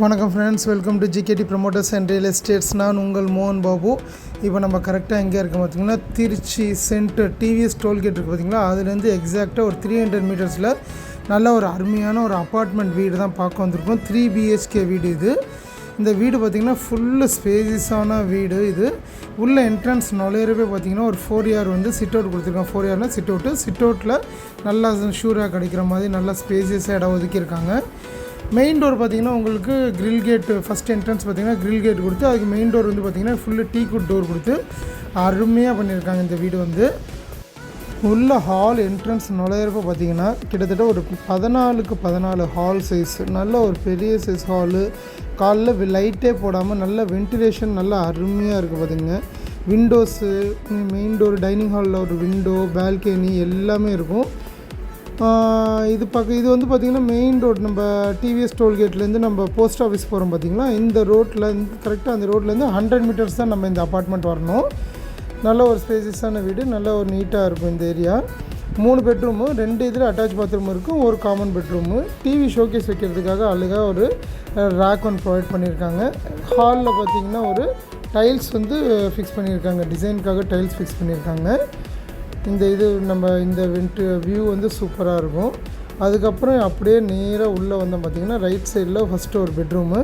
வணக்கம் friends, welcome to GKD promoters and real estates. நான் உங்கள் மோகன் பாபு. இப்போ நம்ம கரெக்டாக எங்கே இருக்கோம் பார்த்திங்கன்னா, திருச்சி சென்டர் டிவிஎஸ் டோல்கேட் இருக்குது பார்த்திங்களா, அதுலேருந்து எக்ஸாக்டாக ஒரு 300 மீட்டர்ஸில் நல்ல ஒரு அருமையான ஒரு அப்பார்ட்மெண்ட் வீடு தான் பார்க்க வந்திருக்கோம். 3 BHK வீடு இது. இந்த வீடு பார்த்திங்கன்னா ஃபுல்லு ஸ்பேசியஸான வீடு இது. உள்ள என்ட்ரன்ஸ் நுழையிறவே பார்த்திங்கன்னா ஒரு 4 வந்து சிட் அவுட் கொடுத்துருக்காங்க. 4 சிட் அவுட்டில் நல்லா ஷூராக கிடைக்கிற மாதிரி நல்லா ஸ்பேசியஸாக இடம் ஒதுக்கியிருக்காங்க. மெயின் டோர் பார்த்திங்கன்னா உங்களுக்கு கிரில் கேட், ஃபஸ்ட் என்ட்ரன்ஸ் பார்த்திங்கன்னா கிரில் கேட் கொடுத்து, அதுக்கு மெயின் டோர் வந்து பார்த்திங்கன்னா ஃபுல்லு டீக்குட் டோர் கொடுத்து அருமையாக பண்ணியிருக்காங்க. இந்த வீடு வந்து உள்ள ஹால் என்ட்ரன்ஸ் நுழையிறப்போ பார்த்திங்கன்னா கிட்டத்தட்ட ஒரு 14x14 ஹால் சைஸ், நல்ல ஒரு பெரிய சைஸ் ஹாலு. காலைல லைட்டே போடாமல் நல்ல வென்டிலேஷன் நல்லா அருமையாக இருக்குது பார்த்திங்க. விண்டோஸு, மெயின் டோர், டைனிங் ஹாலில் ஒரு விண்டோ, பால்கனி எல்லாமே இருக்கும். இது வந்து பார்த்திங்கன்னா மெயின் ரோட், நம்ம டிவிஎஸ் டோல்கேட்லேருந்து நம்ம போஸ்ட் ஆஃபீஸ் போகிறோம் பார்த்திங்களா, இந்த ரோட்டில் கரெக்டாக அந்த ரோட்லேருந்து 100 மீட்டர்ஸ் தான் நம்ம இந்த அப்பார்ட்மெண்ட் வரணும். நல்ல ஒரு ஸ்பேசியஸான வீடு, நல்ல ஒரு நீட்டாக இருக்கும் இந்த ஏரியா. 3 பெட்ரூமு, 2 இதில் அட்டாச் பாத்ரூம் இருக்கும், ஒரு காமன் பெட்ரூமு. டிவி ஷோகேஸ் வைக்கிறதுக்காக அழகாக ஒரு ரேக் ஒன்று ப்ரொவைட் பண்ணியிருக்காங்க. ஹாலில் பார்த்திங்கன்னா ஒரு டைல்ஸ் வந்து ஃபிக்ஸ் பண்ணியிருக்காங்க, டிசைனுக்காக டைல்ஸ் ஃபிக்ஸ் பண்ணியிருக்காங்க. இந்த வியூ வந்து சூப்பராக இருக்கும். அதுக்கப்புறம் அப்படியே நேராக உள்ளே வந்தோம் பார்த்திங்கன்னா ரைட் சைடில் ஃபஸ்ட்டு ஒரு பெட்ரூமு,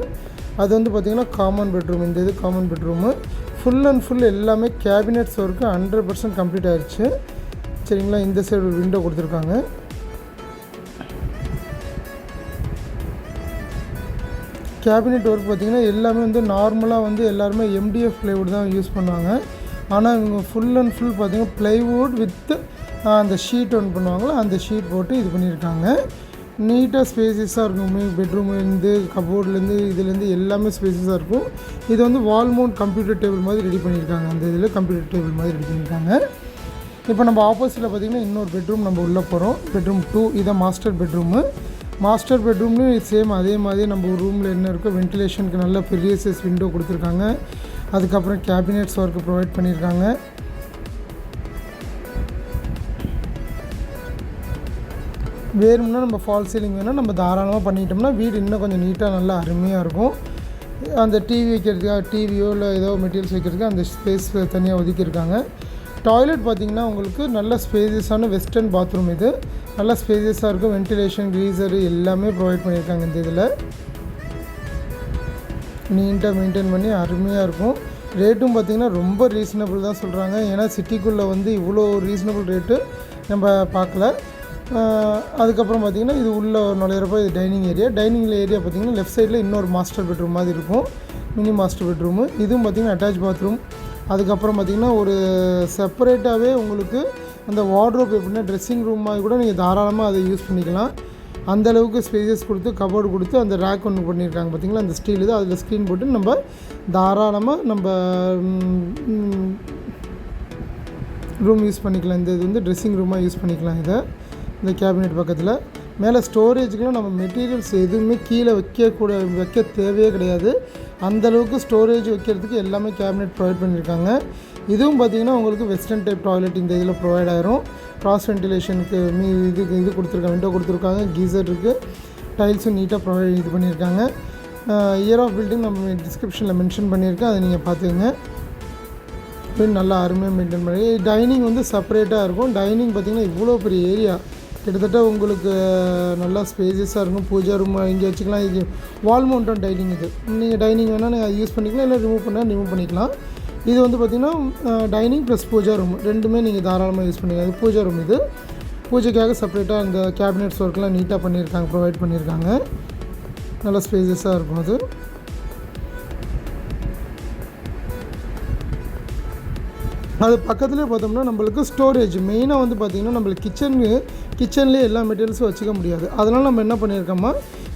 அது வந்து பார்த்திங்கன்னா காமன் பெட்ரூம். இந்த இது common bedroom full and full எல்லாமே கேபினெட்ஸ் ஒர்க்கு 100% கம்ப்ளீட் ஆகிடுச்சு. சரிங்களா, இந்த சைடு ஒரு விண்டோ கொடுத்துருக்காங்க. கேபினெட் ஒர்க் பார்த்திங்கன்னா எல்லாமே வந்து நார்மலாக வந்து எல்லாருமே MDF ப்ளைவுட் தான் யூஸ் பண்ணுவாங்க. ஆனால் இவங்க ஃபுல் அண்ட் ஃபுல் பார்த்திங்கன்னா ப்ளைவுட் வித் அந்த ஷீட் ஒன்று பண்ணுவாங்களோ அந்த ஷீட் போட்டு இது பண்ணியிருக்காங்க. நீட்டாக ஸ்பேசியஸாக இருக்கும். பெட்ரூம்லேருந்து கபோர்ட்லேருந்து இதுலேருந்து எல்லாமே ஸ்பேசியஸாக இருக்கும். இது வந்து வால் மவுண்ட் கம்ப்யூட்டர் டேபிள் மாதிரி ரெடி பண்ணியிருக்காங்க. அந்த இதில் கம்ப்யூட்டர் டேபிள் மாதிரி ரெடி பண்ணியிருக்காங்க. இப்போ நம்ம ஆப்போசிட்டில் பார்த்திங்கன்னா இன்னொரு பெட்ரூம் நம்ம உள்ளே போகிறோம். பெட்ரூம் 2 இதான் மாஸ்டர் பெட்ரூமு. மாஸ்டர் பெட்ரூம்லேயும் சேம் அதே மாதிரி நம்ம ஒரு ரூமில் என்ன இருக்கோ வென்டிலேஷனுக்கு நல்ல பெரிய சைஸ் விண்டோ கொடுத்துருக்காங்க. அதுக்கப்புறம் கேபினெட்ஸ் ஒர்க்கு ப்ரொவைட் பண்ணியிருக்காங்க. வேணும்னா நம்ம ஃபால் சீலிங் வேணால் நம்ம தாராளமாக பண்ணிட்டோம்னா வீடு இன்னும் கொஞ்சம் நீட்டாக நல்லா அருமையாக இருக்கும். அந்த டிவி வைக்கிறதுக்காக, டிவியோ இல்லை ஏதோ மெட்டீரியல்ஸ் வைக்கிறதுக்கு அந்த ஸ்பேஸ் தனியாக ஒதுக்கியிருக்காங்க. டாய்லெட் பார்த்திங்கன்னா உங்களுக்கு நல்ல ஸ்பேசியஸான வெஸ்டர்ன் பாத்ரூம். இது நல்லா ஸ்பேசியஸாக இருக்கும். வென்டிலேஷன், க்ரீசரு எல்லாமே ப்ரொவைட் பண்ணியிருக்காங்க. இந்த இதில் நீட்டாக மெயின்டைன் பண்ணி அருமையாக இருக்கும். ரேட்டும் பார்த்திங்கன்னா ரொம்ப ரீசனபிள் தான் சொல்கிறாங்க. ஏன்னா சிட்டிக்குள்ளே வந்து இவ்வளோ ரீசனபிள் ரேட்டு நம்ம பார்க்கல. அதுக்கப்புறம் பார்த்திங்கன்னா இது உள்ளே நுழையிறப்போ இது டைனிங் ஏரியா. டைனிங் ஏரியா பார்த்திங்கன்னா லெஃப்ட் சைடில் இன்னொரு மாஸ்டர் பெட்ரூம் மாதிரி இருக்கும், மினி மாஸ்டர் பெட்ரூமு. இதுவும் பார்த்திங்கன்னா அட்டாச் பாத்ரூம். அதுக்கப்புறம் பார்த்திங்கன்னா ஒரு செப்பரேட்டாகவே உங்களுக்கு அந்த வார்ட்ரோப் எப்படின்னா ட்ரெஸ்ஸிங் ரூம் மாதிரி கூட நீங்கள் தாராளமாக அதை யூஸ் பண்ணிக்கலாம். அந்தளவுக்கு ஸ்பேசஸ் கொடுத்து கபோர்டு கொடுத்து அந்த ரேக் ஒன்று பண்ணியிருக்காங்க பார்த்திங்களா, அந்த ஸ்டீல் இது. அதில் ஸ்க்ரீன் போட்டு நம்ம தாராளமாக நம்ம ரூம் யூஸ் பண்ணிக்கலாம். இந்த இது வந்து ட்ரெஸ்ஸிங் ரூமாக யூஸ் பண்ணிக்கலாம். இதை இந்த கேபினெட் பக்கத்தில் மேலே ஸ்டோரேஜுக்கெலாம் நம்ம மெட்டீரியல்ஸ் எதுவுமே கீழே வைக்க தேவையே கிடையாது. அந்தளவுக்கு ஸ்டோரேஜ் வைக்கிறதுக்கு எல்லாமே கேபினெட் ப்ரொவைட் பண்ணியிருக்காங்க. இதுவும் பார்த்திங்கன்னா உங்களுக்கு வெஸ்டர்ன் டைப் டாய்லெட் இந்த இதில் ப்ரொவைட் ஆகிரும். க்ராஸ் வென்டிலேஷனுக்கு இது கொடுத்துருக்காங்க, விண்டோ கொடுத்துருக்காங்க, கீசர் இருக்குது, டைல்ஸும் நீட்டாக இது பண்ணியிருக்காங்க. இயர் ஆஃப் பில்டிங் நம்ம டிஸ்கிரிப்ஷனில் மென்ஷன் பண்ணியிருக்கேன், அதை நீங்கள் பார்த்துக்கங்க. வீடு நல்லா அருமையாக மெயின்டைன் பண்ணி. டைனிங் வந்து செப்பரேட்டாக இருக்கும். டைனிங் பார்த்திங்கன்னா இவ்வளோ பெரிய ஏரியா, கிட்டத்தட்ட உங்களுக்கு நல்லா ஸ்பேசியஸாக இருக்கும். பூஜா ரூம் இங்கே வச்சுக்கலாம். இது வால் மவுண்டன் டைனிங். இது நீங்கள் டைனிங் வேணால் நீங்கள் யூஸ் பண்ணிக்கலாம், இல்லை ரிமூவ் பண்ணிக்கலாம். இது வந்து பார்த்திங்கன்னா டைனிங் ப்ளஸ் பூஜா ரூம் ரெண்டுமே நீங்கள் தாராளமாக யூஸ் பண்ணிக்கலாம். இது பூஜா ரூம். இது பூஜைக்காக செப்பரேட்டாக அந்த கேபினெட்ஸ் ஒர்க்கெலாம் நீட்டாக பண்ணியிருக்காங்க, ப்ரொவைட் பண்ணியிருக்காங்க. நல்லா ஸ்பேசியஸாக இருக்கும். அது பக்கத்துலேயே பார்த்தோம்னா நம்மளுக்கு ஸ்டோரேஜ் மெயினாக வந்து பார்த்திங்கன்னா நம்மளுக்கு கிச்சன்லேயே எல்லா மெட்டீரியல்ஸும் வச்சுக்க முடியாது. அதனால் நம்ம என்ன பண்ணியிருக்கோமா,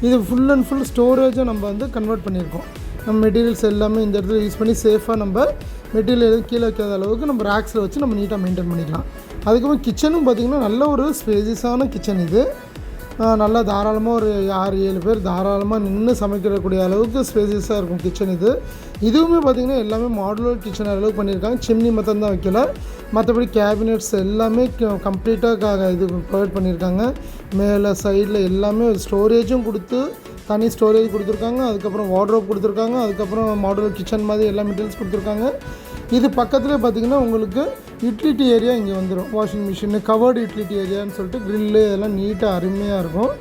இது ஃபுல் அண்ட் ஃபுல் ஸ்டோரேஜை நம்ம வந்து கன்வெர்ட் பண்ணியிருக்கோம். நம்ம மெட்டீரியல்ஸ் எல்லாமே இந்த இடத்துல யூஸ் பண்ணி சேஃபாக நம்ம மெட்டீரியல் எதுவும் கீழே வைக்காத அளவுக்கு நம்ம ரேக்ஸில் வச்சு நம்ம நீட்டாக மெயின்டைன் பண்ணிக்கலாம். அதுக்கப்புறம் கிச்சனும் பார்த்திங்கன்னா நல்ல ஒரு ஸ்பேசியஸான கிச்சன். இது நல்லா தாராளமாக ஒரு 6-7 பேர் தாராளமாக நின்று சமைக்கக்கூடிய அளவுக்கு ஸ்பேசியஸாக இருக்கும் கிச்சன். இதுவுமே பார்த்திங்கன்னா எல்லாமே மாடுலர் கிச்சன் அளவுக்கு பண்ணியிருக்காங்க. சிம்னி மொத்தம் தான் வைக்கல, மற்றபடி கேபினெட்ஸ் எல்லாமே கம்ப்ளீட்டாக இது ப்ரொவைட் பண்ணியிருக்காங்க. மேலே சைடில் எல்லாமே ஸ்டோரேஜும் கொடுத்து தனி ஸ்டோரேஜ் கொடுத்துருக்காங்க, அதுக்கப்புறம் வார்ட்ரோப் கொடுத்துருக்காங்க, அதுக்கப்புறம் மாடுலர் கிச்சன் மாதிரி எல்லா மெட்டீரியல்ஸ் கொடுத்துருக்காங்க. இது பக்கத்துலேயே பார்த்திங்கன்னா உங்களுக்கு யூட்டிலிட்டி ஏரியா இங்கே வந்துடும். வாஷிங் மிஷின், கவர்டு யூட்டிலிட்டி ஏரியான்னு சொல்லிட்டு க்ரில்லு இதெல்லாம் நீட்டாக அருமையாக இருக்கும்.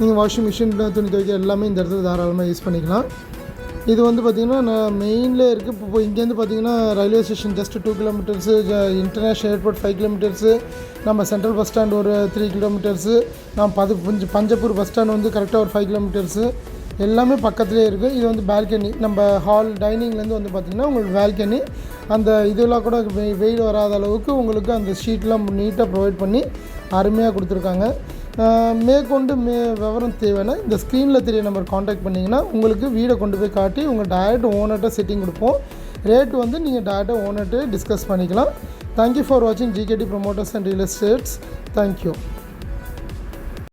நீங்கள் வாஷிங் மிஷின், துணி துவைக்க எல்லாமே இந்த இடத்துல தாராளமாக யூஸ் பண்ணிக்கலாம். இது வந்து பார்த்திங்கன்னா நான் மெயினில் இருக்குது. இப்போ இங்கேருந்து பார்த்திங்கன்னா railway station just 2 kilometres, international airport 5 kilometres, நம்ம சென்ட்ரல் பஸ் ஸ்டாண்ட் ஒரு 3 கிலோமீட்டர்ஸு, பஞ்சப்பூர் பஸ் ஸ்டாண்ட் வந்து கரெக்டாக ஒரு 5 கிலோமீட்டர்ஸு, எல்லாமே பக்கத்துலேயே இருக்குது. இது வந்து பால்கனி, நம்ம ஹால் டைனிங்லேருந்து வந்து பார்த்திங்கன்னா உங்களுக்கு பால்கனி, அந்த இதெல்லாம் கூட வெயில் வராத அளவுக்கு உங்களுக்கு அந்த ஷீட்லாம் நீட்டாக ப்ரொவைட் பண்ணி அருமையாக கொடுத்துருக்காங்க. மேற்கொண்டு விவரம் தேவைன்னா இந்த ஸ்க்ரீனில் தெரிய நம்பர் காண்டாக்ட் பண்ணிங்கன்னா உங்களுக்கு வீடை கொண்டு போய் காட்டி உங்கள் டேரக்ட் ஓனர்கிட்ட செட்டிங் கொடுப்போம். ரேட் வந்து நீங்கள் டேரக்டாக ஓனர்கிட்ட டிஸ்கஸ் பண்ணிக்கலாம். தேங்க்யூ ஃபார் வாட்சிங் GKD promoters and real estates. Thank you.